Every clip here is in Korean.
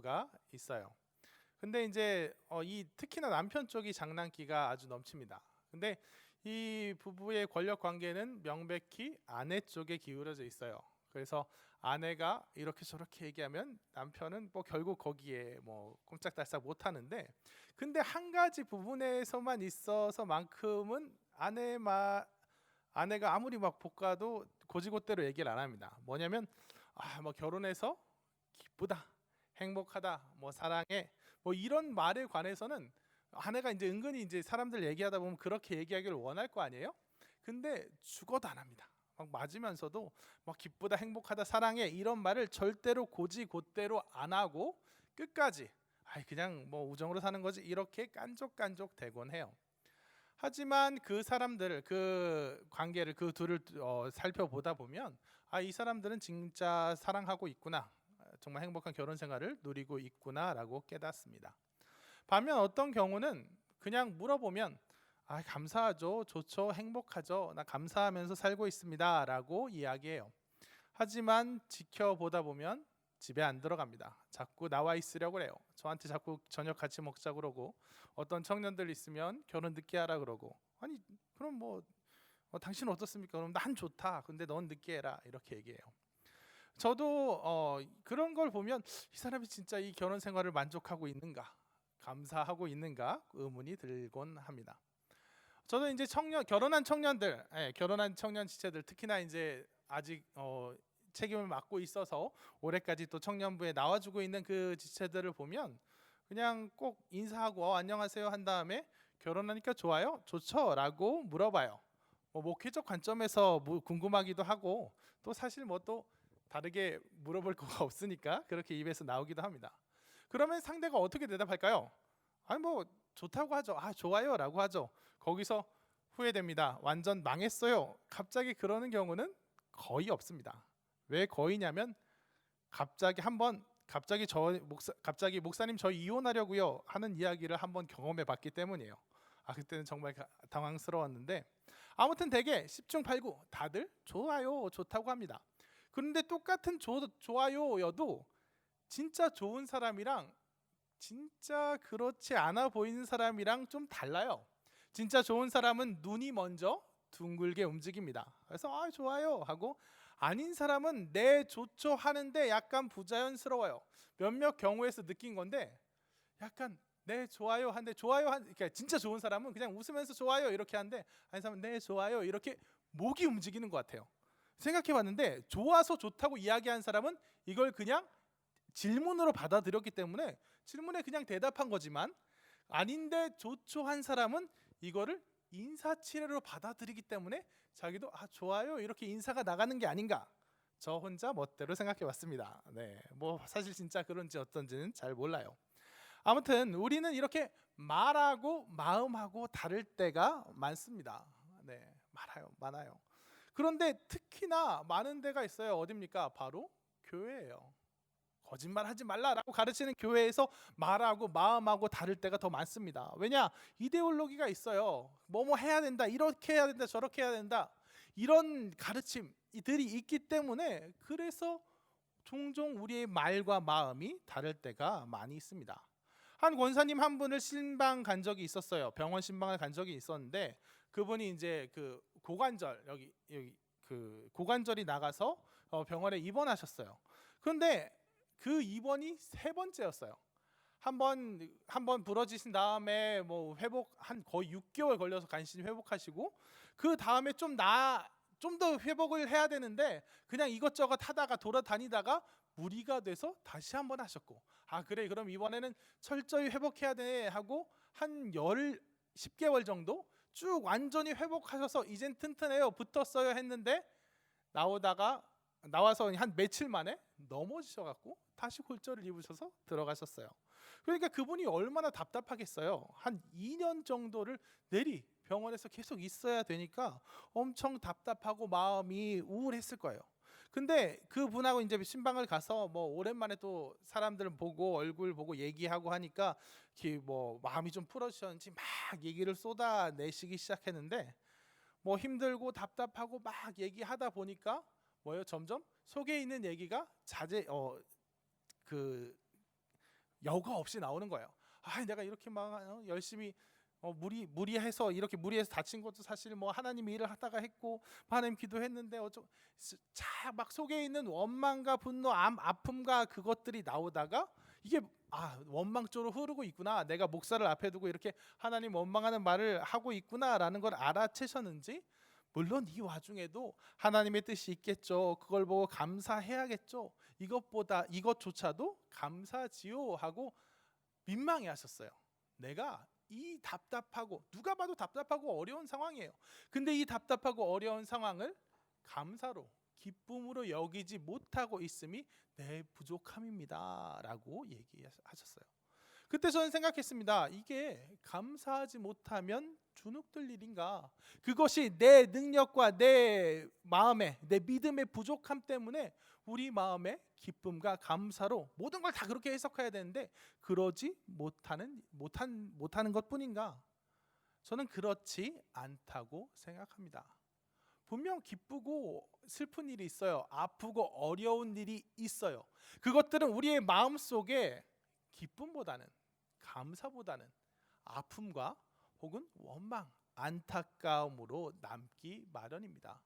경우가 있어요. 근데 이제 이 특히나 남편 쪽이 장난기가 아주 넘칩니다. 근데 이 부부의 권력 관계는 명백히 아내 쪽에 기울어져 있어요. 그래서 아내가 이렇게 저렇게 얘기하면 남편은 뭐 결국 거기에 뭐 꼼짝달싹 못 하는데, 근데 한 가지 부분에서만 있어서만큼은 아내가 아무리 막 볶아도 고지고대로 얘기를 안 합니다. 뭐냐면 뭐 결혼해서 기쁘다, 행복하다, 뭐 사랑해, 뭐 이런 말에 관해서는 아내가 이제 은근히 이제 사람들 얘기하다 보면 그렇게 얘기하기를 원할 거 아니에요? 근데 죽어도 안 합니다. 막 맞으면서도 막 기쁘다, 행복하다, 사랑해 이런 말을 절대로 고지고대로 안 하고 끝까지 그냥 뭐 우정으로 사는 거지 이렇게 깐족깐족 대곤 해요. 하지만 그 사람들, 그 관계를, 그 둘을 살펴보다 보면 이 사람들은 진짜 사랑하고 있구나, 정말 행복한 결혼 생활을 누리고 있구나라고 깨닫습니다. 반면 어떤 경우는 그냥 물어보면 감사하죠, 좋죠, 행복하죠, 나 감사하면서 살고 있습니다라고 이야기해요. 하지만 지켜보다 보면 집에 안 들어갑니다. 자꾸 나와 있으려고 그래요. 저한테 자꾸 저녁 같이 먹자 그러고, 어떤 청년들 있으면 결혼 늦게 하라 그러고, 아니 그럼 뭐 당신은 어떻습니까? 그럼 난 좋다. 근데 넌 늦게 해라. 이렇게 얘기해요. 저도 그런 걸 보면 이 사람이 진짜 이 결혼 생활을 만족하고 있는가, 감사하고 있는가 의문이 들곤 합니다. 저도 이제 결혼한 청년들, 결혼한 청년 지체들, 특히나 이제 아직 책임을 맡고 있어서 올해까지 또 청년부에 나와주고 있는 그 지체들을 보면 그냥 꼭 인사하고 안녕하세요 한 다음에 결혼하니까 좋아요? 좋죠? 라고 물어봐요. 뭐 목회적 관점에서 궁금하기도 하고, 또 사실 뭐 또 다르게 물어볼 거가 없으니까 그렇게 입에서 나오기도 합니다. 그러면 상대가 어떻게 대답할까요? 아니 뭐 좋다고 하죠. 좋아요라고 하죠. 거기서 후회됩니다. 완전 망했어요. 갑자기 그러는 경우는 거의 없습니다. 왜 거의냐면 갑자기 목사님 저 이혼하려고요 하는 이야기를 한번 경험해 봤기 때문이에요. 그때는 정말 당황스러웠는데, 아무튼 되게 10중 8구 다들 좋아요, 좋다고 합니다. 그런데 똑같은 좋아요여도 진짜 좋은 사람이랑 진짜 그렇지 않아 보이는 사람이랑 좀 달라요. 진짜 좋은 사람은 눈이 먼저 둥글게 움직입니다. 그래서 좋아요 하고, 아닌 사람은 네 좋죠 하는데 약간 부자연스러워요. 몇몇 경우에서 느낀 건데, 약간 네 좋아요 한데 그러니까 진짜 좋은 사람은 그냥 웃으면서 좋아요 이렇게 하는데, 아닌 사람은 네 좋아요 이렇게 목이 움직이는 것 같아요. 생각해봤는데 좋아서 좋다고 이야기한 사람은 이걸 그냥 질문으로 받아들였기 때문에 질문에 그냥 대답한 거지만, 아닌데 좋죠 한 사람은 이거를 인사치레로 받아들이기 때문에 자기도 좋아요 이렇게 인사가 나가는 게 아닌가, 저 혼자 멋대로 생각해 봤습니다. 네, 뭐 사실 진짜 그런지 어떤지는 잘 몰라요. 아무튼 우리는 이렇게 말하고 마음하고 다를 때가 많습니다. 네, 많아요. 그런데 특히나 많은 데가 있어요. 어딥니까? 바로 교회예요. 거짓말하지 말라라고 가르치는 교회에서 말하고 마음하고 다를 때가 더 많습니다. 왜냐? 이데올로기가 있어요. 뭐뭐 해야 된다, 이렇게 해야 된다, 저렇게 해야 된다, 이런 가르침들이 있기 때문에, 그래서 종종 우리의 말과 마음이 다를 때가 많이 있습니다. 한 권사님 한 분을 신방 간 적이 있었어요. 병원 신방을 간 적이 있었는데, 그분이 이제 그 고관절 여기 그 고관절이 나가서 병원에 입원하셨어요. 그런데 그 입원이 세 번째였어요. 한 번 부러지신 다음에 뭐 회복 한 거의 6개월 걸려서 간신히 회복하시고, 그 다음에 좀 더 회복을 해야 되는데 그냥 이것저것 하다가 돌아다니다가 무리가 돼서 다시 한번 하셨고, 그래 그럼 이번에는 철저히 회복해야 돼 하고 한 10개월 정도 쭉 완전히 회복하셔서 이젠 튼튼해요, 붙었어요 했는데, 나와서 한 며칠 만에 넘어지셔갖고 다시 골절을 입으셔서 들어가셨어요. 그러니까 그분이 얼마나 답답하겠어요. 한 2년 정도를 내리 병원에서 계속 있어야 되니까 엄청 답답하고 마음이 우울했을 거예요. 근데 그분하고 이제 신방을 가서 뭐 오랜만에 또 사람들 보고 얼굴 보고 얘기하고 하니까 뭐 마음이 좀 풀어지셨는지 막 얘기를 쏟아내시기 시작했는데, 뭐 힘들고 답답하고 막 얘기하다 보니까 점점 속에 있는 얘기가 그 여과 없이 나오는 거예요. 내가 이렇게 막 열심히 무리해서 이렇게 무리해서 다친 것도 사실 뭐 하나님 일을 하다가 했고 하나님 기도했는데 막 속에 있는 원망과 분노, 아픔과 그것들이 나오다가 이게 원망 쪽으로 흐르고 있구나, 내가 목사를 앞에 두고 이렇게 하나님 원망하는 말을 하고 있구나라는 걸 알아채셨는지, 물론 이 와중에도 하나님의 뜻이 있겠죠. 그걸 보고 감사해야겠죠. 이것조차도 감사지요 하고 민망해 하셨어요. 내가 이 답답하고, 누가 봐도 답답하고 어려운 상황이에요. 근데 이 답답하고 어려운 상황을 감사로, 기쁨으로 여기지 못하고 있음이 내 부족함입니다 라고 얘기하셨어요. 그때 저는 생각했습니다. 이게 감사하지 못하면 주눅들 일인가? 그것이 내 능력과 내 마음의, 내 믿음의 부족함 때문에 우리 마음의 기쁨과 감사로 모든 걸 다 그렇게 해석해야 되는데 그러지 못하는 것뿐인가? 저는 그렇지 않다고 생각합니다. 분명 기쁘고 슬픈 일이 있어요. 아프고 어려운 일이 있어요. 그것들은 우리의 마음속에 기쁨보다는, 감사보다는 아픔과 혹은 원망, 안타까움으로 남기 마련입니다.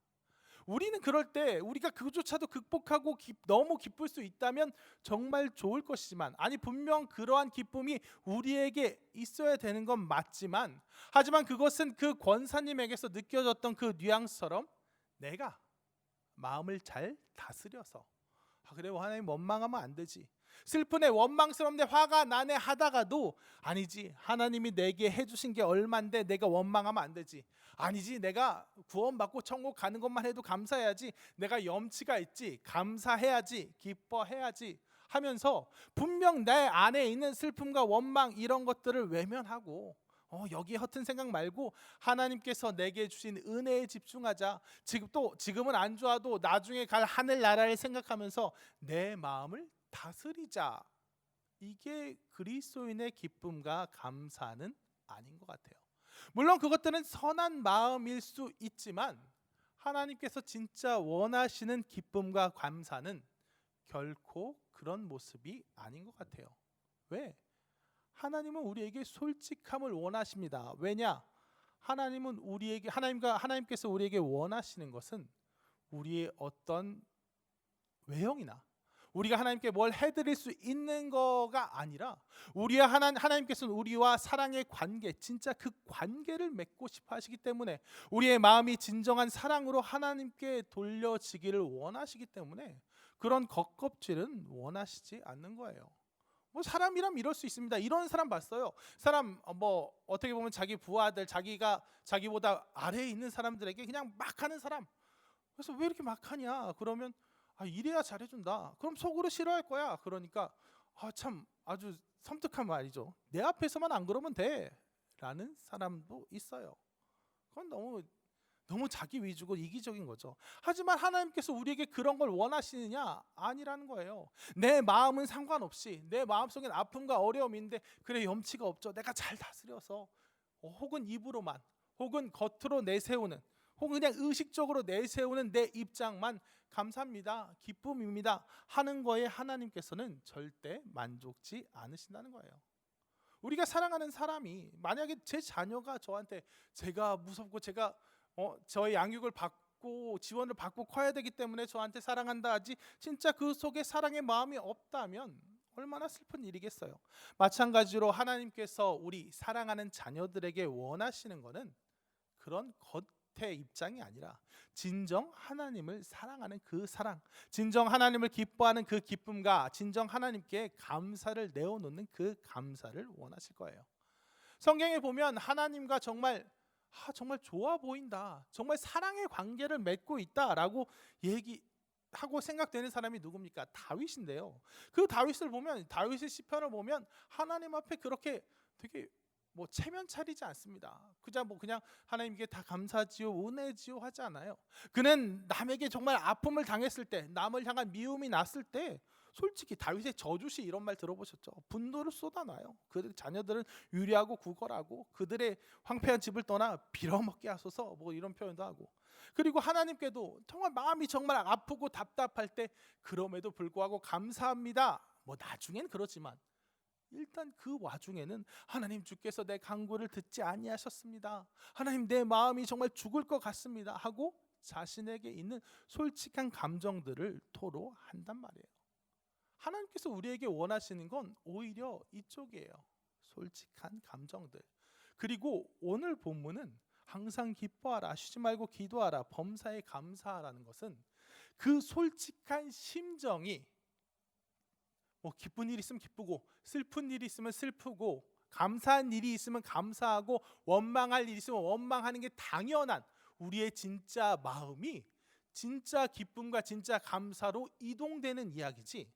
우리는 그럴 때 우리가 그조차도 극복하고 너무 기쁠 수 있다면 정말 좋을 것이지만, 분명 그러한 기쁨이 우리에게 있어야 되는 건 맞지만, 하지만 그것은 그 권사님에게서 느껴졌던 그 뉘앙스처럼 내가 마음을 잘 다스려서 그래 하나님 원망하면 안 되지, 슬프네, 원망스럽네, 화가 나네 하다가도 아니지, 하나님이 내게 해주신 게 얼만데 내가 원망하면 안 되지, 아니지, 내가 구원받고 천국 가는 것만 해도 감사해야지, 내가 염치가 있지, 감사해야지, 기뻐해야지 하면서 분명 내 안에 있는 슬픔과 원망 이런 것들을 외면하고 여기 허튼 생각 말고 하나님께서 내게 주신 은혜에 집중하자, 지금은 안 좋아도 나중에 갈 하늘나라를 생각하면서 내 마음을 다스리자. 이게 그리스도인의 기쁨과 감사는 아닌 것 같아요. 물론 그것들은 선한 마음일 수 있지만 하나님께서 진짜 원하시는 기쁨과 감사는 결코 그런 모습이 아닌 것 같아요. 왜? 하나님은 우리에게 솔직함을 원하십니다. 왜냐? 하나님께서 우리에게 원하시는 것은 우리의 어떤 외형이나 우리가 하나님께 뭘 해드릴 수 있는 거가 아니라 하나님께서는 우리와 사랑의 관계, 진짜 그 관계를 맺고 싶어 하시기 때문에, 우리의 마음이 진정한 사랑으로 하나님께 돌려지기를 원하시기 때문에 그런 겉껍질은 원하시지 않는 거예요. 사람이라면 이럴 수 있습니다. 이런 사람 봤어요. 사람 어떻게 보면 자기 부하들, 자기보다 아래에 있는 사람들에게 그냥 막 하는 사람. 그래서 왜 이렇게 막 하냐? 그러면 이래야 잘해준다. 그럼 속으로 싫어할 거야. 그러니까 참 아주 섬뜩한 말이죠. 내 앞에서만 안 그러면 돼 라는 사람도 있어요. 그건 너무 자기 위주고 이기적인 거죠. 하지만 하나님께서 우리에게 그런 걸 원하시느냐? 아니라는 거예요. 내 마음은 상관없이, 내 마음속엔 아픔과 어려움인데 그래 염치가 없죠, 내가 잘 다스려서 혹은 입으로만, 혹은 겉으로 내세우는, 혹은 그냥 의식적으로 내세우는 내 입장만 감사합니다, 기쁨입니다 하는 거에 하나님께서는 절대 만족지 않으신다는 거예요. 우리가 사랑하는 사람이 만약에 제 자녀가 저한테 제가 무섭고 제가 저의 양육을 받고 지원을 받고 커야 되기 때문에 저한테 사랑한다 하지, 진짜 그 속에 사랑의 마음이 없다면 얼마나 슬픈 일이겠어요. 마찬가지로 하나님께서 우리 사랑하는 자녀들에게 원하시는 것은 그런 겉의 입장이 아니라 진정 하나님을 사랑하는 그 사랑, 진정 하나님을 기뻐하는 그 기쁨과 진정 하나님께 감사를 내어놓는 그 감사를 원하실 거예요. 성경에 보면 하나님과 정말 좋아 보인다, 정말 사랑의 관계를 맺고 있다라고 얘기하고 생각되는 사람이 누굽니까? 다윗인데요. 그 다윗의 시편을 보면 하나님 앞에 그렇게 되게 체면 차리지 않습니다. 그냥 하나님께 다 감사지요, 은혜지요 하지 않아요. 그는 남에게 정말 아픔을 당했을 때, 남을 향한 미움이 났을 때 솔직히 다윗의 저주시 이런 말 들어보셨죠? 분노를 쏟아놔요. 그 자녀들은 유리하고 구걸하고 그들의 황폐한 집을 떠나 빌어먹게 하소서 이런 표현도 하고, 그리고 하나님께도 정말 마음이 정말 아프고 답답할 때 그럼에도 불구하고 감사합니다. 나중엔 그렇지만 일단 그 와중에는 하나님 주께서 내 간구를 듣지 아니하셨습니다. 하나님 내 마음이 정말 죽을 것 같습니다 하고 자신에게 있는 솔직한 감정들을 토로한단 말이에요. 하나님께서 우리에게 원하시는 건 오히려 이쪽이에요. 솔직한 감정들. 그리고 오늘 본문은 항상 기뻐하라, 쉬지 말고 기도하라, 범사에 감사하라는 것은 그 솔직한 심정이 뭐 기쁜 일이 있으면 기쁘고 슬픈 일이 있으면 슬프고 감사한 일이 있으면 감사하고 원망할 일이 있으면 원망하는 게 당연한 우리의 진짜 마음이 진짜 기쁨과 진짜 감사로 이동되는 이야기지,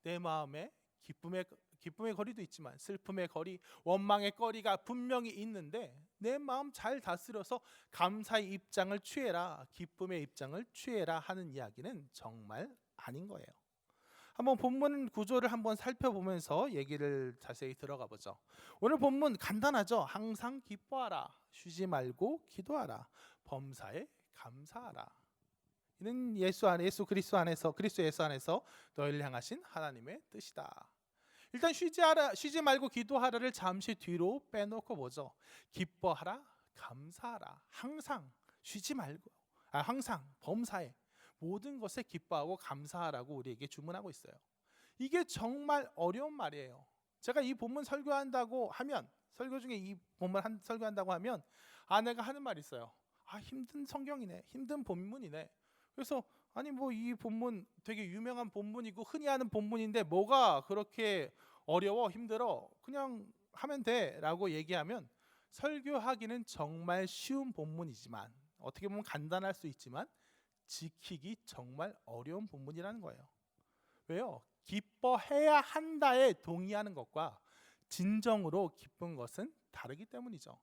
내 마음에 기쁨의 거리도 있지만 슬픔의 거리, 원망의 거리가 분명히 있는데 내 마음 잘 다스려서 감사의 입장을 취해라, 기쁨의 입장을 취해라 하는 이야기는 정말 아닌 거예요. 한번 본문 구조를 한번 살펴보면서 얘기를 자세히 들어가 보죠. 오늘 본문 간단하죠. 항상 기뻐하라, 쉬지 말고 기도하라, 범사에 감사하라. 이는 예수 그리스도 안에서, 그리스도 예수 안에서 너희를 향하신 하나님의 뜻이다. 일단 쉬지 말고 기도하라를 잠시 뒤로 빼놓고 보죠. 기뻐하라, 감사하라, 항상 쉬지 말고, 항상 범사에 모든 것에 기뻐하고 감사하라고 우리에게 주문하고 있어요. 이게 정말 어려운 말이에요. 제가 이 본문 설교한다고 하면, 설교 중에 이 본문 설교한다고 하면 아내가 하는 말이 있어요. 힘든 성경이네, 힘든 본문이네. 그래서 아니 뭐 이 본문 되게 유명한 본문이고 흔히 하는 본문인데 뭐가 그렇게 어려워 힘들어, 그냥 하면 돼 라고 얘기하면, 설교하기는 정말 쉬운 본문이지만, 어떻게 보면 간단할 수 있지만 지키기 정말 어려운 본문이라는 거예요. 왜요? 기뻐해야 한다에 동의하는 것과 진정으로 기쁜 것은 다르기 때문이죠.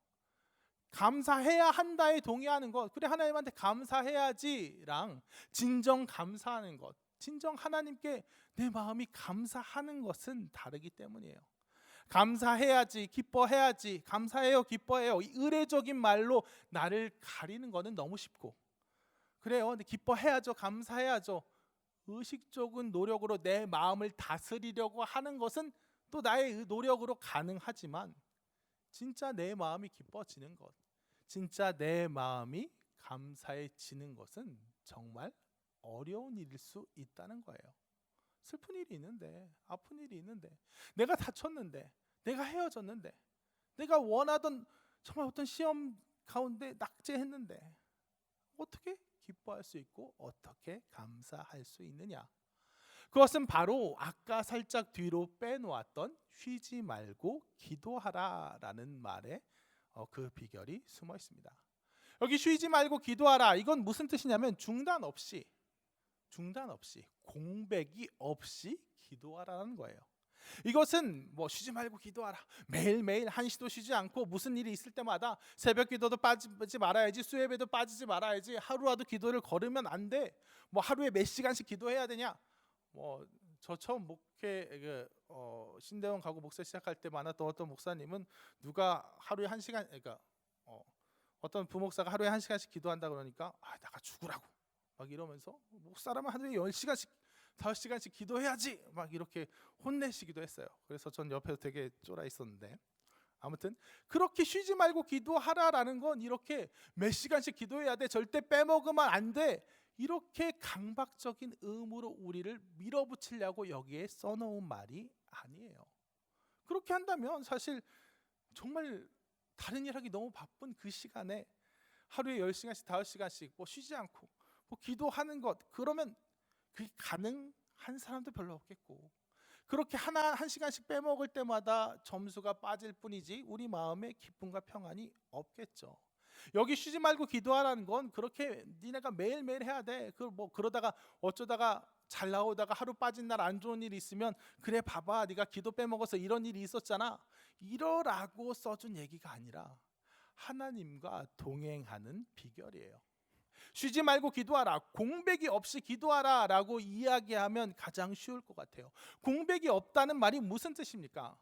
감사해야 한다에 동의하는 것, 그래 하나님한테 감사해야지랑 진정 감사하는 것, 진정 하나님께 내 마음이 감사하는 것은 다르기 때문이에요. 감사해야지, 기뻐해야지, 감사해요, 기뻐해요, 이 의례적인 말로 나를 가리는 거는 너무 쉽고, 그래요, 근데 기뻐해야죠, 감사해야죠, 의식적인 노력으로 내 마음을 다스리려고 하는 것은 또 나의 노력으로 가능하지만, 진짜 내 마음이 기뻐지는 것, 진짜 내 마음이 감사해지는 것은 정말 어려운 일일 수 있다는 거예요. 슬픈 일이 있는데, 아픈 일이 있는데, 내가 다쳤는데, 내가 헤어졌는데, 내가 원하던 정말 어떤 시험 가운데 낙제했는데 어떻게 기뻐할 수 있고 어떻게 감사할 수 있느냐? 그것은 바로 아까 살짝 뒤로 빼놓았던 쉬지 말고 기도하라라는 말에 그 비결이 숨어 있습니다. 여기 쉬지 말고 기도하라, 이건 무슨 뜻이냐면 중단 없이 공백이 없이 기도하라는 거예요. 이것은 뭐 쉬지 말고 기도하라, 매일매일 한시도 쉬지 않고 무슨 일이 있을 때마다 새벽 기도도 빠지지 말아야지, 수예배도 빠지지 말아야지, 하루라도 기도를 거르면 안 돼, 뭐 하루에 몇 시간씩 기도해야 되냐, 뭐 저 처음 목회 신대원 가고 목사 시작할 때 만났던 어떤 목사님은 누가 하루에 1시간, 그러니까 어떤 부목사가 하루에 1시간씩 기도한다 그러니까 나가 죽으라고 막 이러면서, 목사라면 하루에 10시간씩 5시간씩 기도해야지 막 이렇게 혼내시기도 했어요. 그래서 전 옆에서 되게 쫄아 있었는데, 아무튼 그렇게 쉬지 말고 기도하라라는 건 이렇게 몇 시간씩 기도해야 돼, 절대 빼먹으면 안 돼, 이렇게 강박적인 의무로 우리를 밀어붙이려고 여기에 써놓은 말이 아니에요. 그렇게 한다면 사실 정말 다른 일 하기 너무 바쁜 그 시간에 하루에 10시간씩 5시간씩 뭐 쉬지 않고 뭐 기도하는 것, 그러면 그게 가능한 사람도 별로 없겠고, 그렇게 한 시간씩 빼먹을 때마다 점수가 빠질 뿐이지 우리 마음에 기쁨과 평안이 없겠죠. 여기 쉬지 말고 기도하라는 건 그렇게 니네가 매일매일 해야 돼, 그러다가 어쩌다가 잘 나오다가 하루 빠진 날 안 좋은 일이 있으면 그래 봐봐 네가 기도 빼먹어서 이런 일이 있었잖아, 이러라고 써준 얘기가 아니라 하나님과 동행하는 비결이에요. 쉬지 말고 기도하라, 공백이 없이 기도하라 라고 이야기하면 가장 쉬울 것 같아요. 공백이 없다는 말이 무슨 뜻입니까?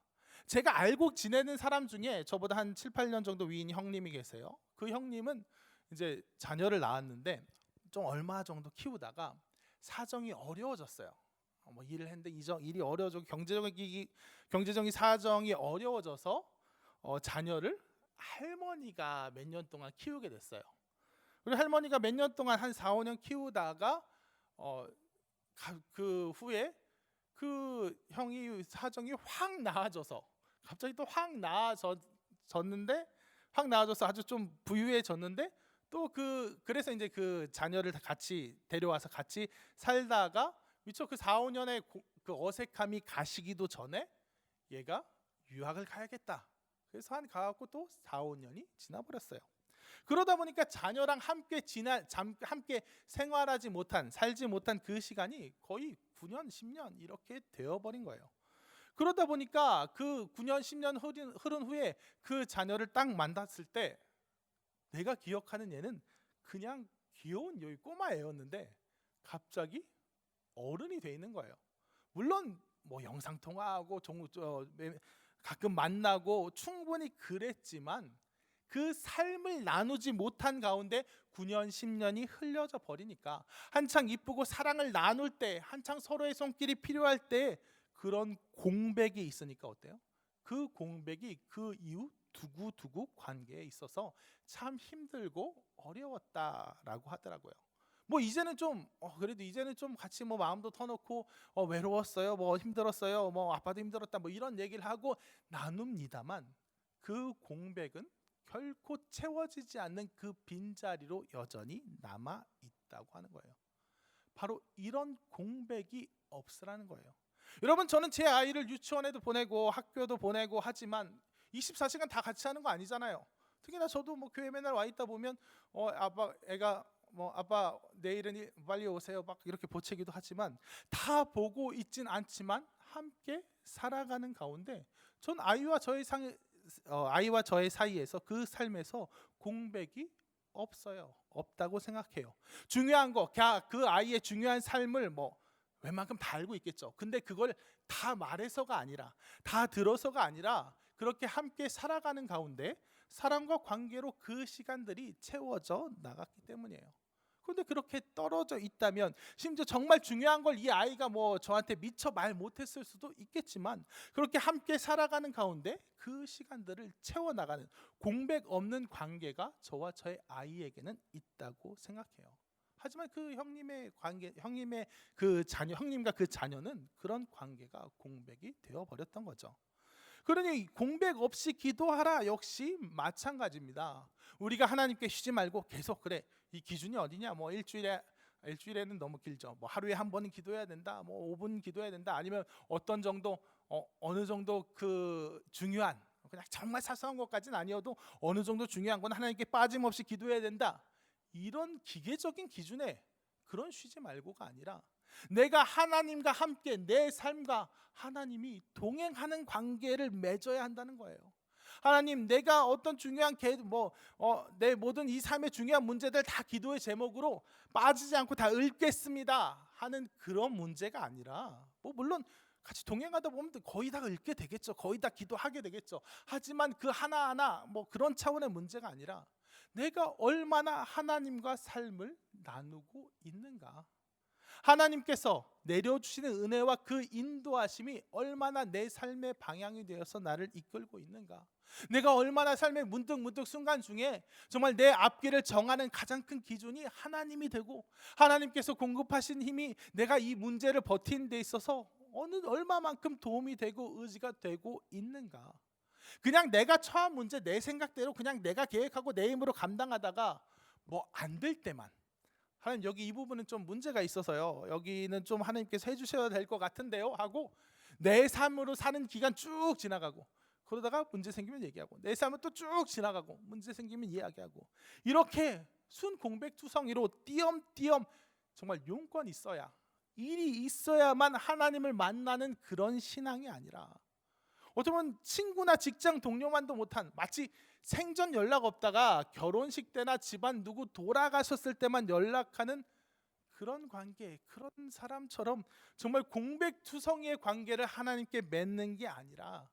제가 알고 지내는 사람 중에 저보다 한 7, 8년 정도 위인 형님이 계세요. 그 형님은 이제 자녀를 낳았는데 좀 얼마 정도 키우다가 사정이 어려워졌어요. 뭐 일을 했는데 일이 어려워져 경제적인 사정이 어려워져서 자녀를 할머니가 몇 년 동안 키우게 됐어요. 그리고 할머니가 몇 년 동안 한 4, 5년 키우다가 그 후에 그 형이 사정이 확 나아져서 갑자기 또 확 나아졌는데 확 나아져서 아주 좀 부유해졌는데 또 그래서 이제 그 자녀를 같이 데려와서 같이 살다가 미처 그 4, 5년의 그 어색함이 가시기도 전에 얘가 유학을 가야겠다. 그래서 가갖고 또 4, 5년이 지나버렸어요. 그러다 보니까 자녀랑 함께 살지 못한 그 시간이 거의 9년, 10년 이렇게 되어버린 거예요. 그러다 보니까 그 9년, 10년 흐른 후에 그 자녀를 딱 만났을 때 내가 기억하는 얘는 그냥 귀여운 여기 꼬마애였는데 갑자기 어른이 돼 있는 거예요. 물론 뭐 영상 통화하고 가끔 만나고 충분히 그랬지만 그 삶을 나누지 못한 가운데 9년, 10년이 흘려져 버리니까 한창 이쁘고 사랑을 나눌 때, 한창 서로의 손길이 필요할 때 그런 공백이 있으니까 어때요? 그 공백이 그 이후 두고두고 관계에 있어서 참 힘들고 어려웠다라고 하더라고요. 뭐 이제는 좀 그래도 이제는 좀 같이 뭐 마음도 터놓고 외로웠어요, 뭐 힘들었어요, 뭐 아빠도 힘들었다, 뭐 이런 얘기를 하고 나눕니다만 그 공백은 결코 채워지지 않는 그 빈자리로 여전히 남아 있다고 하는 거예요. 바로 이런 공백이 없으라는 거예요. 여러분, 저는 제 아이를 유치원에도 보내고 학교도 보내고 하지만 24시간 다 같이 하는 거 아니잖아요. 특히나 저도 뭐 교회 맨날 와 있다 보면 애가 아빠 내일은 빨리 오세요 막 이렇게 보채기도 하지만 다 보고 있진 않지만 함께 살아가는 가운데 전 아이와 저의 사이에서 그 삶에서 공백이 없다고 생각해요. 중요한 거, 그 아이의 중요한 삶을 웬만큼 다 알고 있겠죠. 근데 그걸 다 말해서가 아니라, 다 들어서가 아니라 그렇게 함께 살아가는 가운데 사랑과 관계로 그 시간들이 채워져 나갔기 때문이에요. 그런데 그렇게 떨어져 있다면, 심지어 정말 중요한 걸 이 아이가 저한테 미처 말 못했을 수도 있겠지만, 그렇게 함께 살아가는 가운데 그 시간들을 채워나가는 공백 없는 관계가 저와 저의 아이에게는 있다고 생각해요. 하지만 그 형님의 그 자녀, 형님과 그 자녀는 그런 관계가 공백이 되어버렸던 거죠. 그러니 공백 없이 기도하라 역시 마찬가지입니다. 우리가 하나님께 쉬지 말고 계속 이 기준이 어디냐? 일주일에는 너무 길죠. 하루에 한 번은 기도해야 된다. 5분 기도해야 된다. 아니면 어떤 정도 어느 정도 그 중요한, 그냥 정말 사소한 것까지는 아니어도 어느 정도 중요한 건 하나님께 빠짐없이 기도해야 된다. 이런 기계적인 기준에 그런 쉬지 말고가 아니라 내가 하나님과 함께 내 삶과 하나님이 동행하는 관계를 맺어야 한다는 거예요. 하나님, 내가 어떤 중요한 내 모든 이 삶의 중요한 문제들 다 기도의 제목으로 빠지지 않고 다 읊겠습니다 하는 그런 문제가 아니라, 물론 같이 동행하다 보면 거의 다 읊게 되겠죠. 거의 다 기도하게 되겠죠. 하지만 그 하나하나 그런 차원의 문제가 아니라 내가 얼마나 하나님과 삶을 나누고 있는가, 하나님께서 내려주시는 은혜와 그 인도하심이 얼마나 내 삶의 방향이 되어서 나를 이끌고 있는가, 내가 얼마나 삶의 문득문득 순간 중에 정말 내 앞길을 정하는 가장 큰 기준이 하나님이 되고, 하나님께서 공급하신 힘이 내가 이 문제를 버티는 데 있어서 얼마만큼 도움이 되고 의지가 되고 있는가. 그냥 내가 처한 문제 내 생각대로 그냥 내가 계획하고 내 힘으로 감당하다가 안 될 때만, 하나님 여기 이 부분은 좀 문제가 있어서요, 여기는 좀 하나님께서 해주셔야 될 것 같은데요 하고 내 삶으로 사는 기간 쭉 지나가고, 그러다가 문제 생기면 얘기하고, 내 삶은 또 쭉 지나가고 문제 생기면 이야기하고, 이렇게 순 공백투성이로 띄엄띄엄 정말 용건 있어야, 일이 있어야만 하나님을 만나는 그런 신앙이 아니라, 어쩌면 친구나 직장 동료만도 못한, 마치 생전 연락 없다가 결혼식 때나 집안 누구 돌아가셨을 때만 연락하는 그런 관계, 그런 사람처럼 정말 공백투성이의 관계를 하나님께 맺는 게 아니라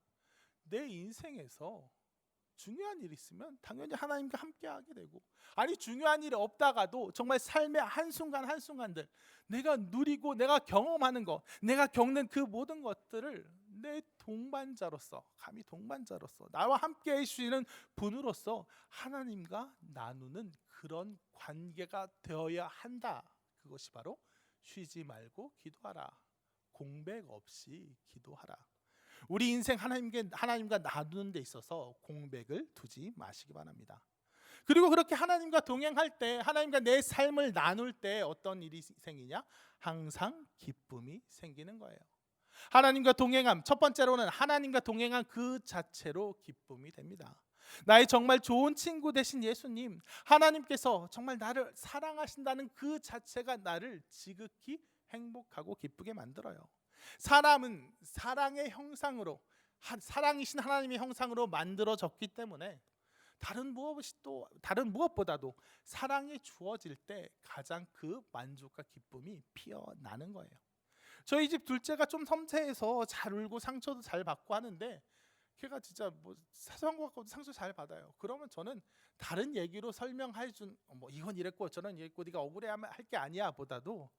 내 인생에서 중요한 일이 있으면 당연히 하나님과 함께하게 되고, 아니 중요한 일이 없다가도 정말 삶의 한순간 한순간들, 내가 누리고 내가 경험하는 것, 내가 겪는 그 모든 것들을 내 동반자로서, 감히 동반자로서 나와 함께 해주시는 분으로서 하나님과 나누는 그런 관계가 되어야 한다. 그것이 바로 쉬지 말고 기도하라, 공백 없이 기도하라. 우리 인생 하나님과 나누는 데 있어서 공백을 두지 마시기 바랍니다. 그리고 그렇게 하나님과 동행할 때, 하나님과 내 삶을 나눌 때 어떤 일이 생기냐? 항상 기쁨이 생기는 거예요. 하나님과 동행함, 첫 번째로는 하나님과 동행한 그 자체로 기쁨이 됩니다. 나의 정말 좋은 친구 되신 예수님, 하나님께서 정말 나를 사랑하신다는 그 자체가 나를 지극히 행복하고 기쁘게 만들어요. 사람은 사랑의 형상으로, 사랑이신 하나님의 형상으로 만들어졌기 때문에 다른 무엇보다도 사랑이 주어질 때 가장 그 만족과 기쁨이 피어나는 거예요. 저희 집 둘째가 좀 섬세해서 잘 울고 상처도 잘 받고 하는데, 걔가 진짜 뭐 사소한 것 같고도 상처 잘 받아요. 그러면 저는 다른 얘기로 설명해 준, 뭐 이건 이랬고 저는 이랬고 네가 억울해하면 할 게 아니야 보다도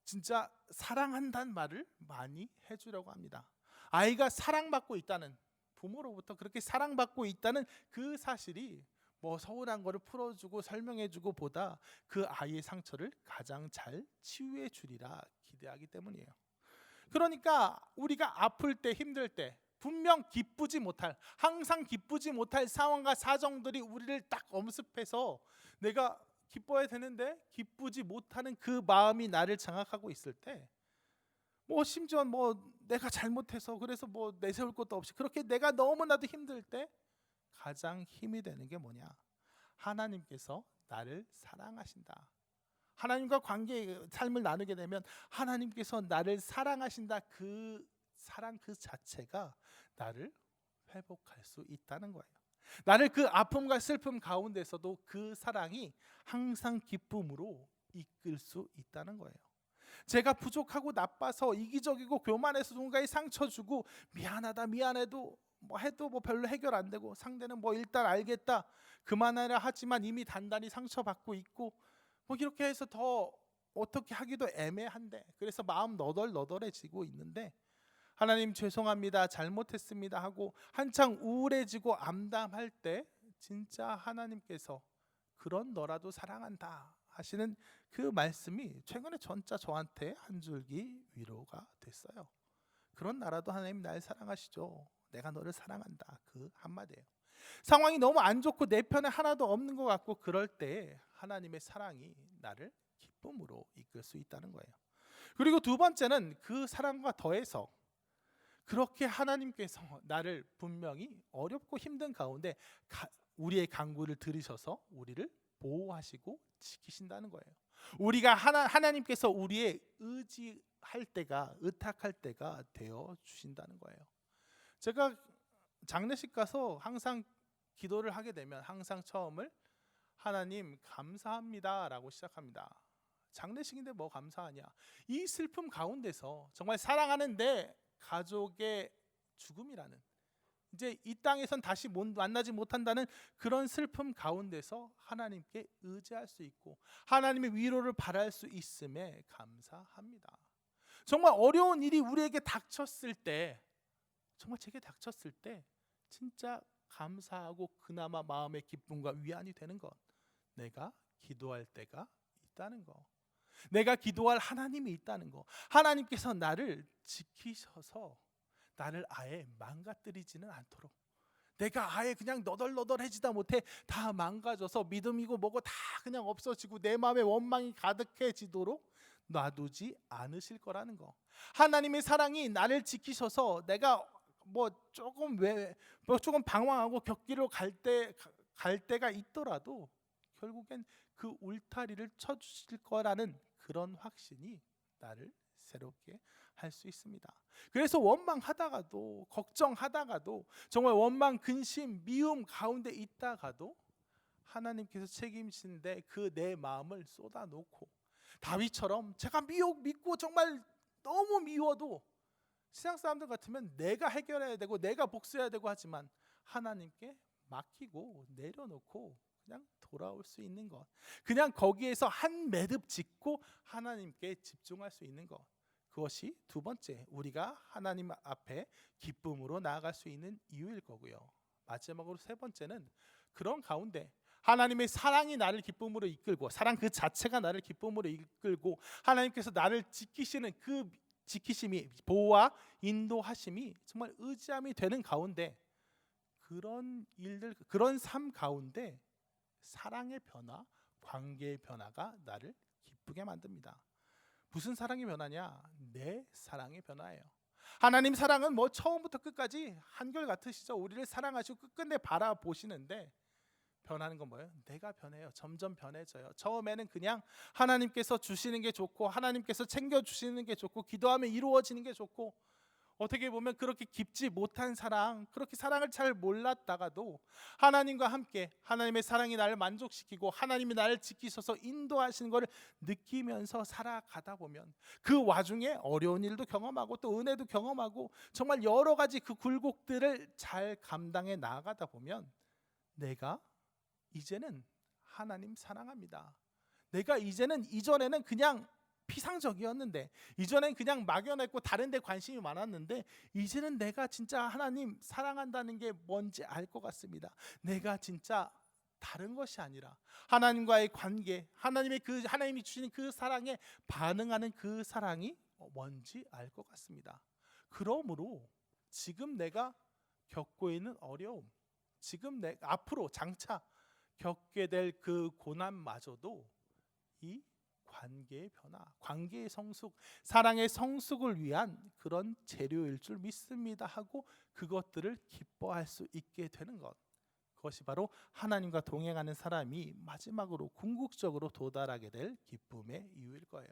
진짜 사랑한다는 말을 많이 해주려고 합니다. 아이가 사랑받고 있다는, 부모로부터 그렇게 사랑받고 있다는 그 사실이 뭐 서운한 거를 풀어주고 설명해주고 보다 그 아이의 상처를 가장 잘 치유해 주리라 기대하기 때문이에요. 그러니까 우리가 아플 때, 힘들 때 분명 항상 기쁘지 못할 상황과 사정들이 우리를 딱 엄습해서 내가 기뻐야 되는데 기쁘지 못하는 그 마음이 나를 장악하고 있을 때, 뭐 심지어 뭐 내가 잘못해서 그래서 뭐 내세울 것도 없이 그렇게 내가 너무나도 힘들 때 가장 힘이 되는 게 뭐냐? 하나님께서 나를 사랑하신다. 하나님과 삶을 나누게 되면 하나님께서 나를 사랑하신다. 그 사랑 그 자체가 나를 회복할 수 있다는 거예요. 나를 그 아픔과 슬픔 가운데서도 그 사랑이 항상 기쁨으로 이끌 수 있다는 거예요. 제가 부족하고 나빠서 이기적이고 교만해서 누군가에 상처 주고 미안하다 미안해도 뭐 해도 뭐 별로 해결 안 되고, 상대는 뭐 일단 알겠다 그만하라 하지만 이미 단단히 상처받고 있고, 뭐 이렇게 해서 더 어떻게 하기도 애매한데, 그래서 마음 너덜너덜해지고 있는데, 하나님 죄송합니다 잘못했습니다 하고 한창 우울해지고 암담할 때 진짜 하나님께서 그런 너라도 사랑한다 하시는 그 말씀이 최근에 진짜 저한테 한 줄기 위로가 됐어요. 그런 나라도 하나님 날 사랑하시죠. 내가 너를 사랑한다. 그 한마디예요. 상황이 너무 안 좋고 내 편에 하나도 없는 것 같고 그럴 때 하나님의 사랑이 나를 기쁨으로 이끌 수 있다는 거예요. 그리고 두 번째는 그 사랑과 더해서 그렇게 하나님께서 나를 분명히 어렵고 힘든 가운데 우리의 간구를 들으셔서 우리를 보호하시고 지키신다는 거예요. 우리가 하나님께서 우리의 의지할 때가, 의탁할 때가 되어 주신다는 거예요. 제가 장례식 가서 항상 기도를 하게 되면 항상 처음을 하나님 감사합니다라고 시작합니다. 장례식인데 뭐 감사하냐? 이 슬픔 가운데서 정말 사랑하는데 가족의 죽음이라는, 이제 이 땅에선 다시 만나지 못한다는 그런 슬픔 가운데서 하나님께 의지할 수 있고 하나님의 위로를 바랄 수 있음에 감사합니다. 정말 어려운 일이 우리에게 닥쳤을 때, 정말 제게 닥쳤을 때 진짜 감사하고 그나마 마음의 기쁨과 위안이 되는 것, 내가 기도할 때가 있다는 것, 내가 기도할 하나님이 있다는 것, 하나님께서 나를 지키셔서 나를 아예 망가뜨리지는 않도록, 내가 아예 그냥 너덜너덜해지다 못해 다 망가져서 믿음이고 뭐고 다 그냥 없어지고 내 마음에 원망이 가득해지도록 놔두지 않으실 거라는 거, 하나님의 사랑이 나를 지키셔서 내가 뭐 조금 방황하고 격기로 갈 때가 있더라도 결국엔 그 울타리를 쳐주실 거라는 그런 확신이 나를 새롭게 할 수 있습니다. 그래서 원망하다가도, 걱정하다가도, 정말 원망, 근심, 미움 가운데 있다가도 하나님께서 책임지는데 그 내 마음을 쏟아놓고, 다윗처럼 제가 믿고 정말 너무 미워도 세상 사람들 같으면 내가 해결해야 되고 내가 복수해야 되고 하지만 하나님께 맡기고 내려놓고 그냥 돌아올 수 있는 것, 그냥 거기에서 한 매듭 짓고 하나님께 집중할 수 있는 것, 그것이 두 번째 우리가 하나님 앞에 기쁨으로 나아갈 수 있는 이유일 거고요. 마지막으로 세 번째는 그런 가운데 하나님의 사랑이 나를 기쁨으로 이끌고, 사랑 그 자체가 나를 기쁨으로 이끌고 하나님께서 나를 지키시는 그 지키심이, 보호와 인도하심이 정말 의지함이 되는 가운데, 그런 일들, 그런 삶 가운데 사랑의 변화, 관계의 변화가 나를 기쁘게 만듭니다. 무슨 사랑의 변화냐? 내 사랑의 변화예요. 하나님 사랑은 뭐 처음부터 끝까지 한결같으시죠. 우리를 사랑하시고 끝끝내 바라보시는데, 변하는 건 뭐예요? 내가 변해요. 점점 변해져요. 처음에는 그냥 하나님께서 주시는 게 좋고, 하나님께서 챙겨주시는 게 좋고, 기도하면 이루어지는 게 좋고, 어떻게 보면 그렇게 깊지 못한 사랑, 그렇게 사랑을 잘 몰랐다가도 하나님과 함께 하나님의 사랑이 나를 만족시키고 하나님이 나를 지키셔서 인도하시는 것을 느끼면서 살아가다 보면, 그 와중에 어려운 일도 경험하고 또 은혜도 경험하고 정말 여러 가지 그 굴곡들을 잘 감당해 나가다 보면, 내가 이제는 하나님 사랑합니다. 내가 이제는, 이전에는 그냥 피상적이었는데, 이전엔 그냥 막연했고 다른 데 관심이 많았는데, 이제는 내가 진짜 하나님 사랑한다는 게 뭔지 알 것 같습니다. 내가 진짜 다른 것이 아니라 하나님과의 관계, 하나님이 주시는 그 사랑에 반응하는 그 사랑이 뭔지 알 것 같습니다. 그러므로 지금 내가 겪고 있는 어려움, 지금 앞으로 장차 겪게 될 그 고난마저도 이 관계의 변화, 관계의 성숙, 사랑의 성숙을 위한 그런 재료일 줄 믿습니다 하고 그것들을 기뻐할 수 있게 되는 것, 그것이 바로 하나님과 동행하는 사람이 마지막으로 궁극적으로 도달하게 될 기쁨의 이유일 거예요.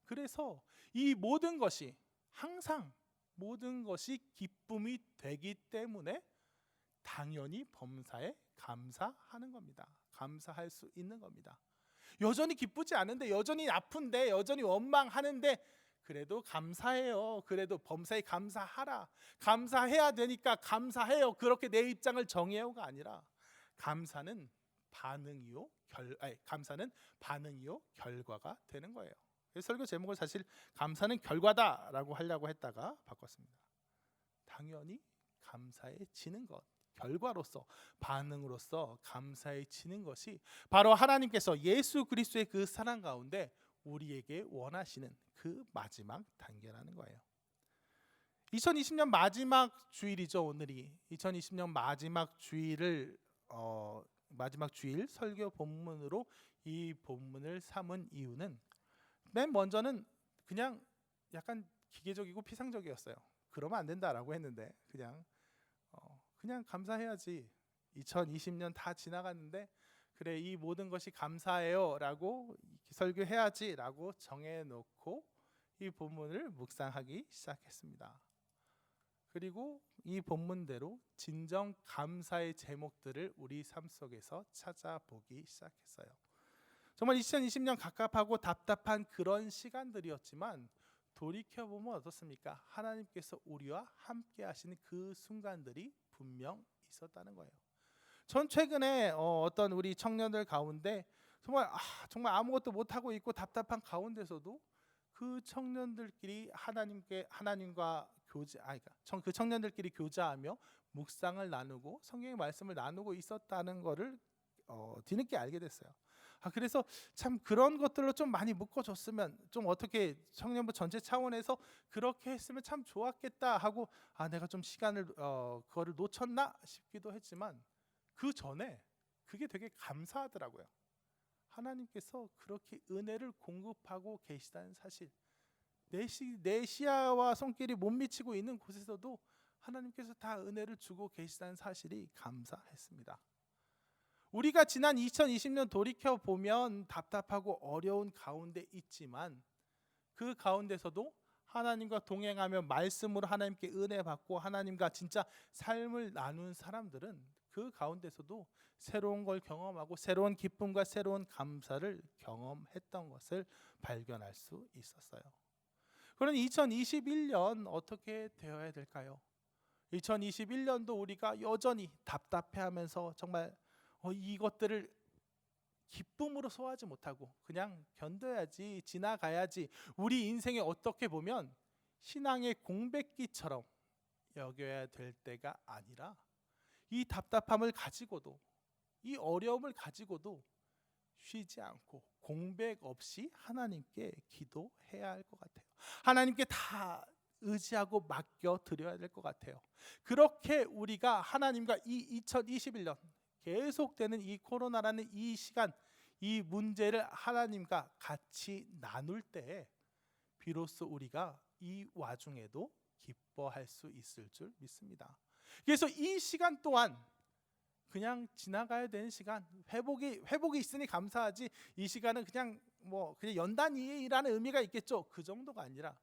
그래서 이 모든 것이, 항상 모든 것이 기쁨이 되기 때문에 당연히 범사에 감사하는 겁니다. 감사할 수 있는 겁니다. 여전히 기쁘지 않은데, 여전히 아픈데, 여전히 원망하는데 그래도 감사해요. 그래도 범사에 감사하라. 감사해야 되니까 감사해요. 그렇게 내 입장을 정해요가 아니라, 감사는 감사는 반응이요 결과가 되는 거예요. 설교 제목을 사실 감사는 결과다라고 하려고 했다가 바꿨습니다. 당연히 감사해지는 것, 결과로서, 반응으로서 감사해지는 것이 바로 하나님께서 예수 그리스도의 그 사랑 가운데 우리에게 원하시는 그 마지막 단계라는 거예요. 2020년 마지막 주일이죠. 오늘이 2020년 마지막 주일을 마지막 주일 설교 본문으로 이 본문을 삼은 이유는, 맨 먼저는 그냥 약간 기계적이고 피상적이었어요. 그러면 안 된다라고 했는데, 그냥 감사해야지. 2020년 다 지나갔는데 그래, 이 모든 것이 감사해요 라고 설교해야지 라고 정해놓고 이 본문을 묵상하기 시작했습니다. 그리고 이 본문대로 진정 감사의 제목들을 우리 삶 속에서 찾아보기 시작했어요. 정말 2020년 갑갑하고 답답한 그런 시간들이었지만, 돌이켜보면 어떻습니까? 하나님께서 우리와 함께 하시는 그 순간들이 분명 있었다는 거예요. 전 최근에 어떤 우리 청년들 가운데 정말 아무것도 못하고 있고 답답한 가운데서도 그 청년들끼리 하나님과 그 청년들끼리 교제하며 묵상을 나누고 성경의 말씀을 나누고 있었다는 것을 뒤늦게 알게 됐어요. 그래서 참 그런 것들로 좀 많이 묶어줬으면, 좀 어떻게 청년부 전체 차원에서 그렇게 했으면 참 좋았겠다 하고, 내가 좀 시간을 그거를 놓쳤나 싶기도 했지만, 그 전에 그게 되게 감사하더라고요. 하나님께서 그렇게 은혜를 공급하고 계시다는 사실, 내 시야와 손길이 못 미치고 있는 곳에서도 하나님께서 다 은혜를 주고 계시다는 사실이 감사했습니다. 우리가 지난 2020년 돌이켜 보면 답답하고 어려운 가운데 있지만, 그 가운데서도 하나님과 동행하며 말씀으로 하나님께 은혜 받고 하나님과 진짜 삶을 나눈 사람들은 그 가운데서도 새로운 걸 경험하고 새로운 기쁨과 새로운 감사를 경험했던 것을 발견할 수 있었어요. 그럼 2021년 어떻게 되어야 될까요? 2021년도 우리가 여전히 답답해하면서 정말 이것들을 기쁨으로 소화하지 못하고 그냥 견뎌야지, 지나가야지, 우리 인생에 어떻게 보면 신앙의 공백기처럼 여겨야 될 때가 아니라, 이 답답함을 가지고도, 이 어려움을 가지고도 쉬지 않고 공백 없이 하나님께 기도해야 할 것 같아요. 하나님께 다 의지하고 맡겨 드려야 될 것 같아요. 그렇게 우리가 하나님과 이 2021년 계속되는 이 코로나라는 이 시간, 이 문제를 하나님과 같이 나눌 때에 비로소 우리가 이 와중에도 기뻐할 수 있을 줄 믿습니다. 그래서 이 시간 또한 그냥 지나가야 되는 시간, 회복이 있으니 감사하지, 이 시간은 그냥 연단이라는 의미가 있겠죠. 그 정도가 아니라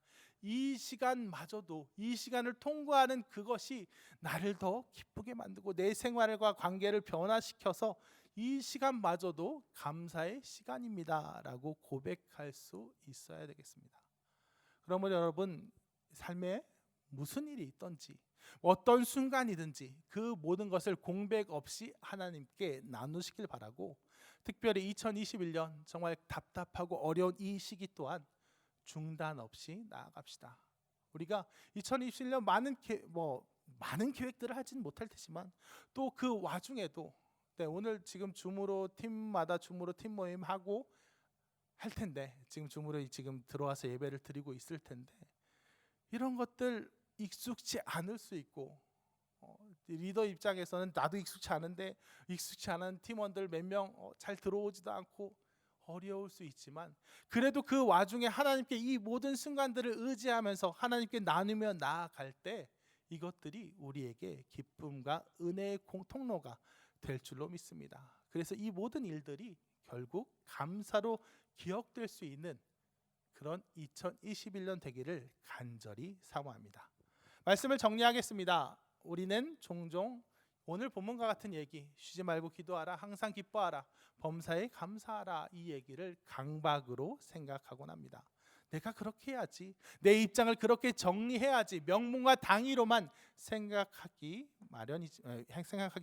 이 시간마저도, 이 시간을 통과하는 그것이 나를 더 기쁘게 만들고 내 생활과 관계를 변화시켜서 이 시간마저도 감사의 시간입니다 라고 고백할 수 있어야 되겠습니다. 그러면 여러분, 삶에 무슨 일이 있든지 어떤 순간이든지 그 모든 것을 공백 없이 하나님께 나누시길 바라고, 특별히 2021년 정말 답답하고 어려운 이 시기 또한 중단 없이 나아갑시다. 우리가 2021년 많은 계획들을 하지는 못할 테지만 또 그 와중에도 오늘 지금 줌으로 팀마다 줌으로 팀 모임 하고 할 텐데, 지금 줌으로 지금 들어와서 예배를 드리고 있을 텐데, 이런 것들 익숙치 않을 수 있고, 리더 입장에서는 나도 익숙치 않은데 익숙치 않은 팀원들 몇 명 잘 들어오지도 않고 어려울 수 있지만, 그래도 그 와중에 하나님께 이 모든 순간들을 의지하면서 하나님께 나누며 나아갈 때 이것들이 우리에게 기쁨과 은혜의 통로가 될 줄로 믿습니다. 그래서 이 모든 일들이 결국 감사로 기억될 수 있는 그런 2021년 되기를 간절히 사모합니다. 말씀을 정리하겠습니다. 우리는 종종 오늘 본문과 같은 얘기, 쉬지 말고 기도하라, 항상 기뻐하라, 범사에 감사하라, 이 얘기를 강박으로 생각하곤 합니다. 내가 그렇게 해야지, 내 입장을 그렇게 정리해야지, 명분과 당위로만 생각하기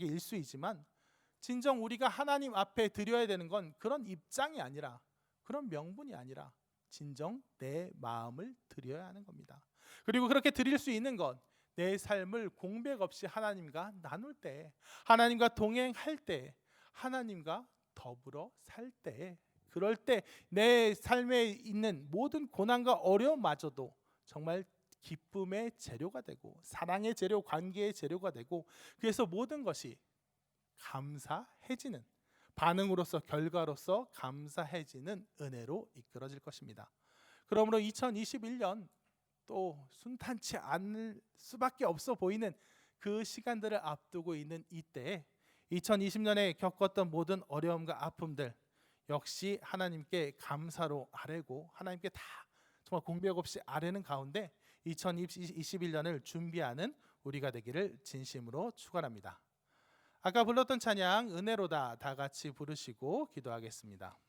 일쑤이지만, 진정 우리가 하나님 앞에 드려야 되는 건 그런 입장이 아니라, 그런 명분이 아니라 진정 내 마음을 드려야 하는 겁니다. 그리고 그렇게 드릴 수 있는 건 내 삶을 공백 없이 하나님과 나눌 때, 하나님과 동행할 때, 하나님과 더불어 살 때, 그럴 때 내 삶에 있는 모든 고난과 어려움마저도 정말 기쁨의 재료가 되고 사랑의 재료, 관계의 재료가 되고, 그래서 모든 것이 감사해지는 반응으로서, 결과로서 감사해지는 은혜로 이끌어질 것입니다. 그러므로 2021년 또 순탄치 않을 수밖에 없어 보이는 그 시간들을 앞두고 있는 이때에 2020년에 겪었던 모든 어려움과 아픔들 역시 하나님께 감사로 아뢰고, 하나님께 다 정말 공백 없이 아뢰는 가운데 2021년을 준비하는 우리가 되기를 진심으로 축원합니다. 아까 불렀던 찬양 은혜로다 다 같이 부르시고 기도하겠습니다.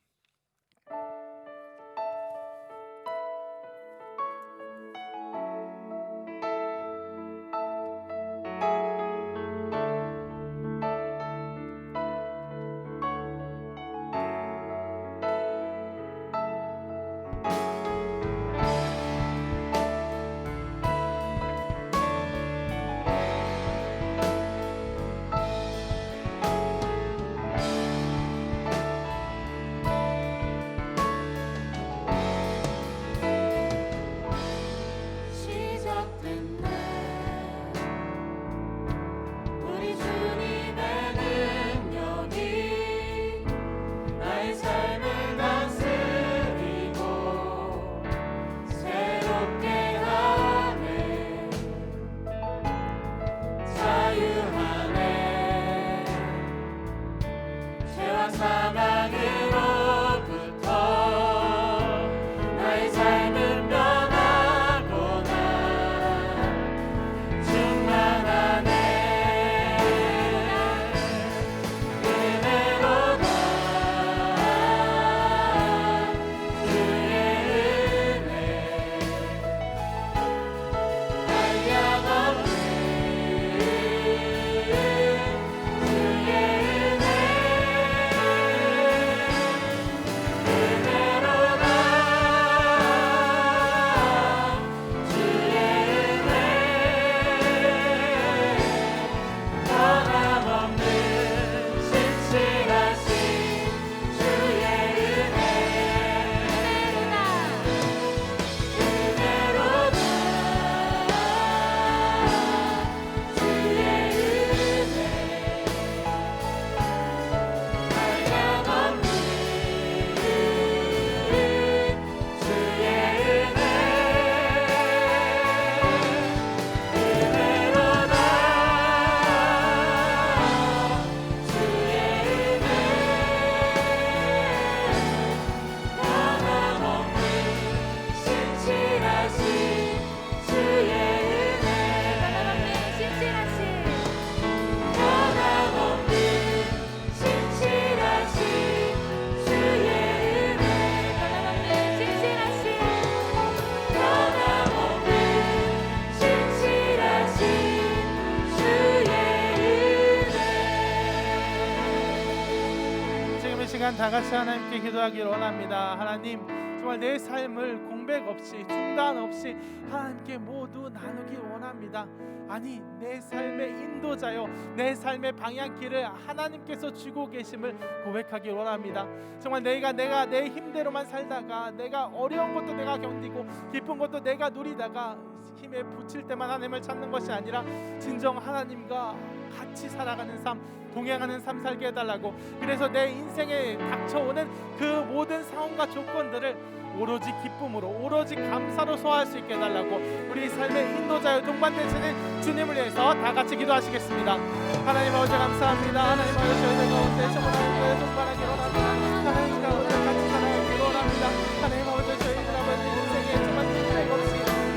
시간 다 같이 하나님께 기도하기를 원합니다. 하나님, 정말 내 삶을 공백 없이 중단 없이 하나님께 모두 나누기 원합니다. 아니, 내 삶의 인도자요, 내 삶의 방향키를 하나님께서 쥐고 계심을 고백하기 원합니다. 정말 내가 내 힘대로만 살다가 내가 어려운 것도 내가 견디고 기쁜 것도 내가 누리다가 힘에 부칠 때만 하나님을 찾는 것이 아니라 진정 하나님과 같이 살아가는 삶, 동행하는 삶 살게 해달라고. 그래서 내 인생에 닥쳐오는 그 모든 상황과 조건들을 오로지 기쁨으로, 오로지 감사로 소화할 수 있게 해달라고 우리 삶의 인도자여 동반 되시는 주님을 위해서 다 같이 기도하시겠습니다. 하나님 아버지 감사합니다. 하나님 아버지 저희들 가운데 정말 하나님과의 동반하기 원합니다. 하나님 가운데 같이 살아가기 원합니다. 하나님 아버지 저희들 아버지 인생에 정말 공백 없이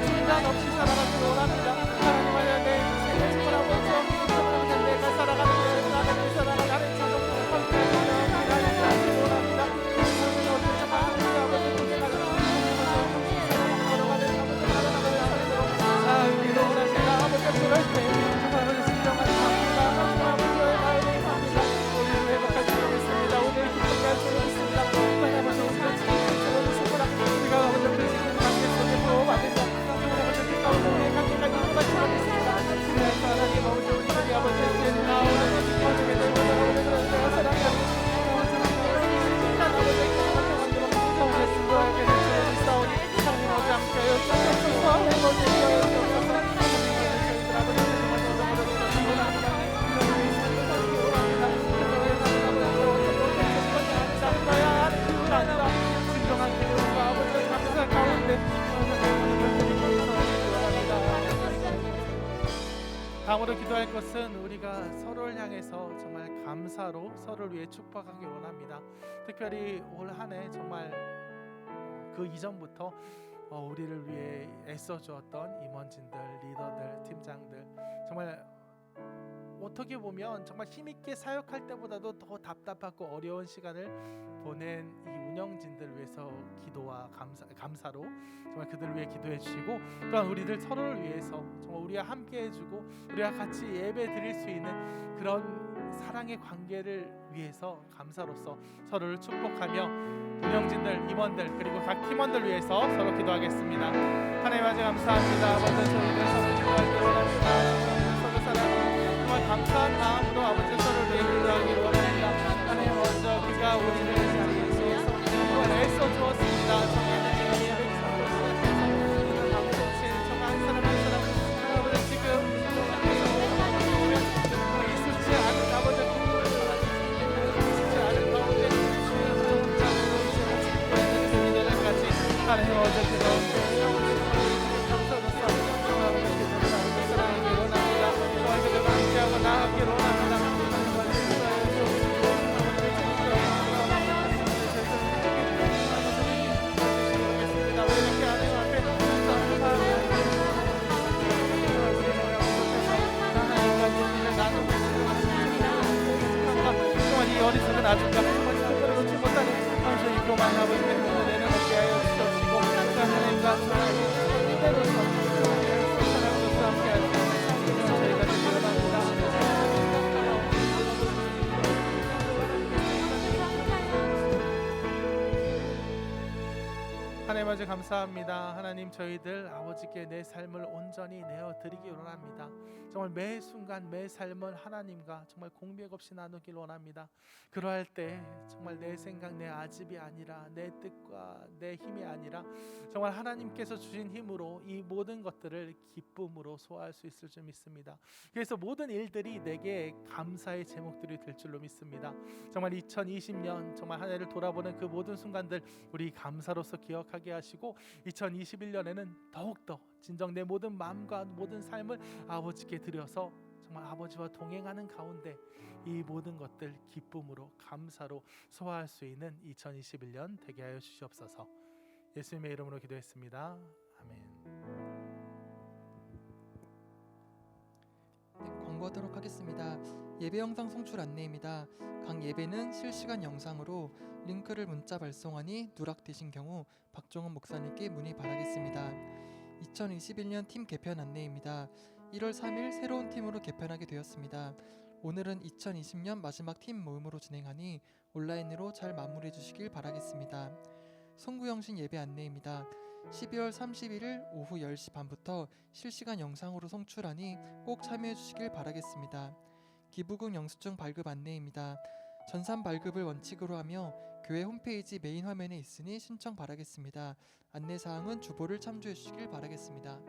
중단 없이 살아가기 원합니다. 하나님 아버지 내 인생에 정말 아버지 내가 살아가는 데 살아가는 자동으로 함께하시며 기다리기 원합니다. 그럴 때 정말 진정한 감사가 아버지의 마음을 갑니다. 우리를 회복할 수 있습니다. 오늘 기쁘게 할 수 있습니다. 하나님 아버지 우리가 지금 수고라 우리가 아버지 그리스도의 관계 속에 보호받으며 정말 아버지 그 가운데 우리의 관계가 이루어질 수 있습니다. 그래서 하나님 아버지 우리 아버지의 나오는 어떻게 되고 나오는 그런 내가 사랑하는 아버지 아버지 수고하게 되시는 싸우니 하나님 아버지 함께하여 주옵소서. 다음으로 기도할 것은 우리가 서로를 향해서 정말 감사로 서로를 위해 축복하기 원합니다. 특별히 올 한 해 정말 그 이전부터 우리를 위해 애써주었던 임원진들, 리더들, 팀장들, 정말 어떻게 보면 정말 힘있게 사역할 때보다도 더 답답하고 어려운 시간을 보낸 이 운영진들을 위해서 기도와 감사로 정말 그들을 위해 기도해 주시고, 또한 우리들 서로를 위해서 정말 우리와 함께 해주고 우리와 같이 예배 드릴 수 있는 그런 사랑의 관계를 위해서 감사로서 서로를 축복하며 운영진들, 임원들 그리고 각 팀원들 위해서 서로 기도하겠습니다. 하나님 아버지 감사합니다. 먼저 저희들 서로 기도하기를 원합니다. 서로 사랑하고 정말 감사한 마음으로 아버지 서로를 위해 기도하기를 원합니다. 하나님 먼저 그가 우리를 자리에서 정말 애써 주었습니다. 정말 예배 기도하면서 감동신 정말 한 사람 한 사람 아버지 지금 있을지 않은 아버지 있을지 않은 가운데 하나님 어제 감사로서 사랑하기를 원합니다. 너희들과 함께하고 나아가기를 원합니다. 이 어리석은 아줌마 정말 놓지 못하는 감사의 교만 아버지께 눈을 내려놓게 하여 주시옵시고 하나님과 그대로서 사랑으로서 함께 하시옵소서. 저희가 기도합니다. 하나님 아버지 감사합니다. 하나님 저희들 아버지께 내 삶을 온전히 내어드리기 원합니다. 정말 매 순간 매 삶을 하나님과 정말 공백 없이 나누길 원합니다. 그러할 때 정말 내 생각 내 아집이 아니라 내 뜻과 내 힘이 아니라 정말 하나님께서 주신 힘으로 이 모든 것들을 기쁨으로 소화할 수 있을 줄 믿습니다. 그래서 모든 일들이 내게 감사의 제목들이 될 줄로 믿습니다. 정말 2020년 정말 한 해를 돌아보는 그 모든 순간들 우리 감사로서 기억하게 하시고 2021년에는 더욱더 진정 내 모든 마음과 모든 삶을 아버지께 드려서 정말 아버지와 동행하는 가운데 이 모든 것들 기쁨으로 감사로 소화할 수 있는 2021년 되게 하여 주시옵소서. 예수님의 이름으로 기도했습니다. 아멘. 네, 광고하도록 하겠습니다. 예배 영상 송출 안내입니다. 각 예배는 실시간 영상으로 링크를 문자 발송하니 누락되신 경우 박종원 목사님께 문의 바라겠습니다. 2021년 팀 개편 안내입니다. 1월 3일 새로운 팀으로 개편하게 되었습니다. 오늘은 2020년 마지막 팀 모임으로 진행하니 온라인으로 잘 마무리해 주시길 바라겠습니다. 송구영신 예배 안내입니다. 12월 31일 오후 10시 반부터 실시간 영상으로 송출하니 꼭 참여해 주시길 바라겠습니다. 기부금 영수증 발급 안내입니다. 전산 발급을 원칙으로 하며 교회 홈페이지 메인 화면에 있으니 신청 바라겠습니다. 안내사항은 주보를 참조해 주시길 바라겠습니다.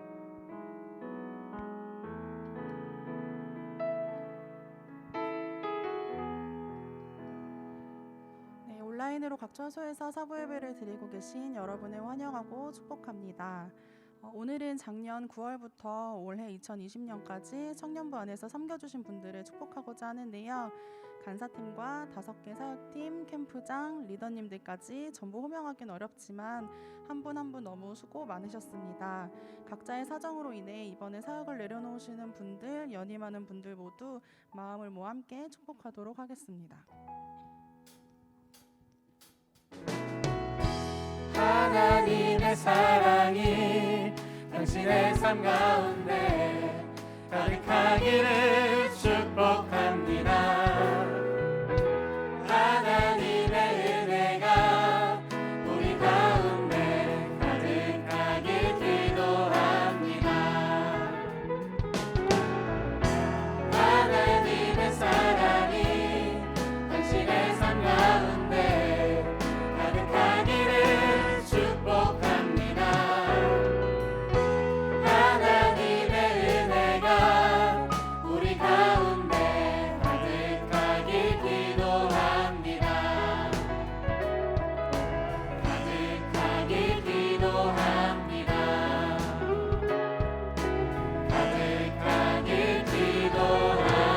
네, 온라인으로 각 처소에서 사부 예배를 드리고 계신 여러분을 환영하고 축복합니다. 오늘은 작년 9월부터 올해 2020년까지 청년부 안에서 섬겨주신 분들을 축복하고자 하는데요. 간사팀과 5개 사역팀, 캠프장, 리더님들까지 전부 호명하기는 어렵지만 한 분 한 분 너무 수고 많으셨습니다. 각자의 사정으로 인해 이번에 사역을 내려놓으시는 분들, 연임하는 분들 모두 마음을 모아 함께 축복하도록 하겠습니다. 하나님의 사랑이 당신의 삶 가운데 가득하기를 축복합니다. 하나님의 은혜가 우리 가운데 가득하길 기도합니다. 하나님의 사랑이 당신의 삶 가운데 가득하기를 축복합니다. 하나님의 은혜가 우리 가운데 가득하길 기도합니다. 가득하길 기도합니다. 가득하길 기도합니다.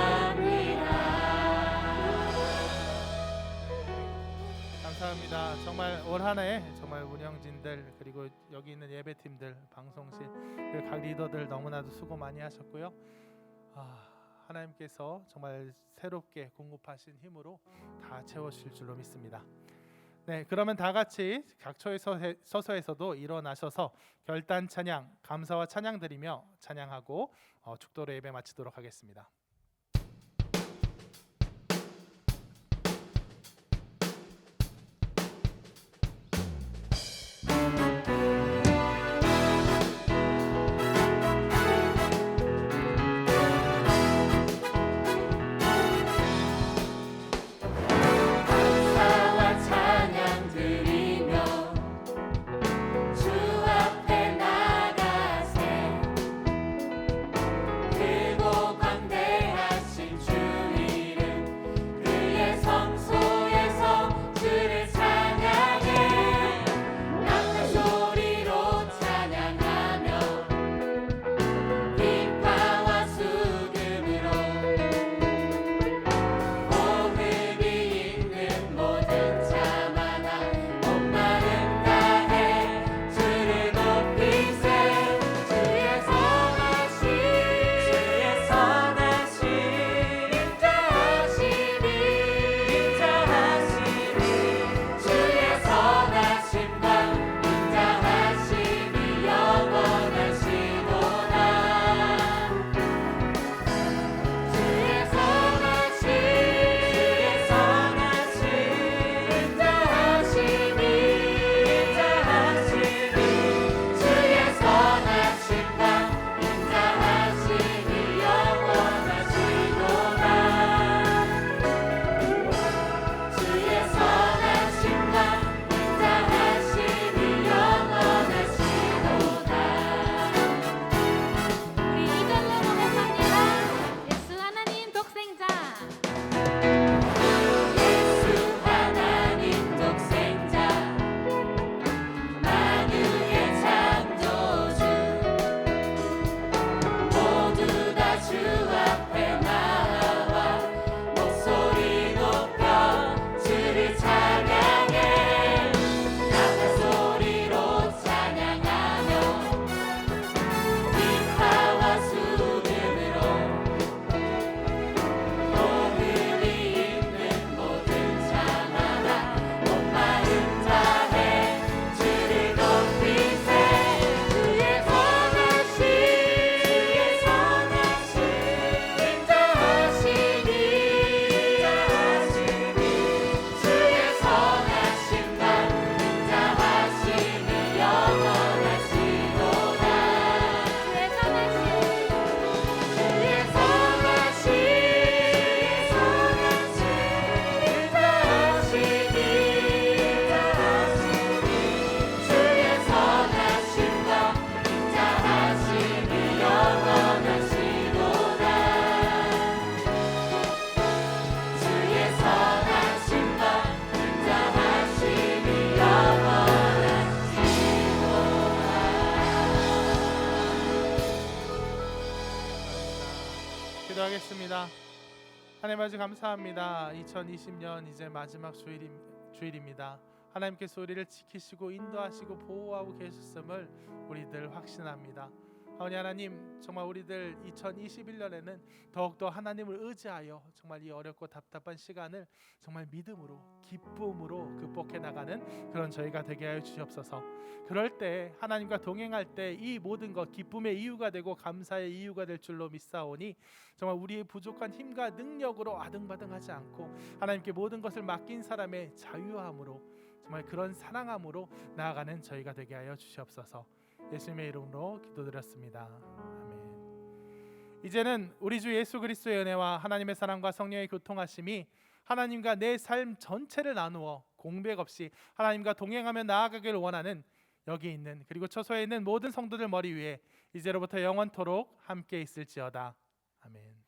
감사합니다. 정말 올 한 해 정말 운영진들 그리고 여기 있는 예배팀들, 방송실, 그리고 각 리더들 너무나도 수고 많이 하셨고요. 하나님께서 정말 새롭게 공급하신 힘으로 다 채워주실 줄로 믿습니다. 네, 그러면 다 같이 각 처소에서도 일어나셔서 결단 찬양, 감사와 찬양 드리며 찬양하고 축도로 예배 마치도록 하겠습니다. 감사와 찬양 드리며 주 앞에 나가세. 크고 광대한 기도하겠습니다. 하나님 아버지 감사합니다. 2020년 이제 마지막 주일입니다. 하나님께서 우리를 지키시고 인도하시고 보호하고 계셨음을 우리들 확신합니다. 아버지 하나님, 정말 우리들 2021년에는 더욱더 하나님을 의지하여 정말 이 어렵고 답답한 시간을 정말 믿음으로 기쁨으로 극복해 나가는 그런 저희가 되게 하여 주시옵소서. 그럴 때 하나님과 동행할 때 이 모든 것 기쁨의 이유가 되고 감사의 이유가 될 줄로 믿사오니 정말 우리의 부족한 힘과 능력으로 아등바등하지 않고 하나님께 모든 것을 맡긴 사람의 자유함으로 정말 그런 사랑함으로 나아가는 저희가 되게 하여 주시옵소서. 예수님의 이름으로 기도드렸습니다. 아멘. 이제는 우리 주 예수 그리스도의 은혜와 하나님의 사랑과 성령의 교통하심이 하나님과 내 삶 전체를 나누어 공백 없이 하나님과 동행하며 나아가길 원하는 여기 있는 그리고 처소에 있는 모든 성도들 머리 위에 이제로부터 영원토록 함께 있을지어다. 아멘.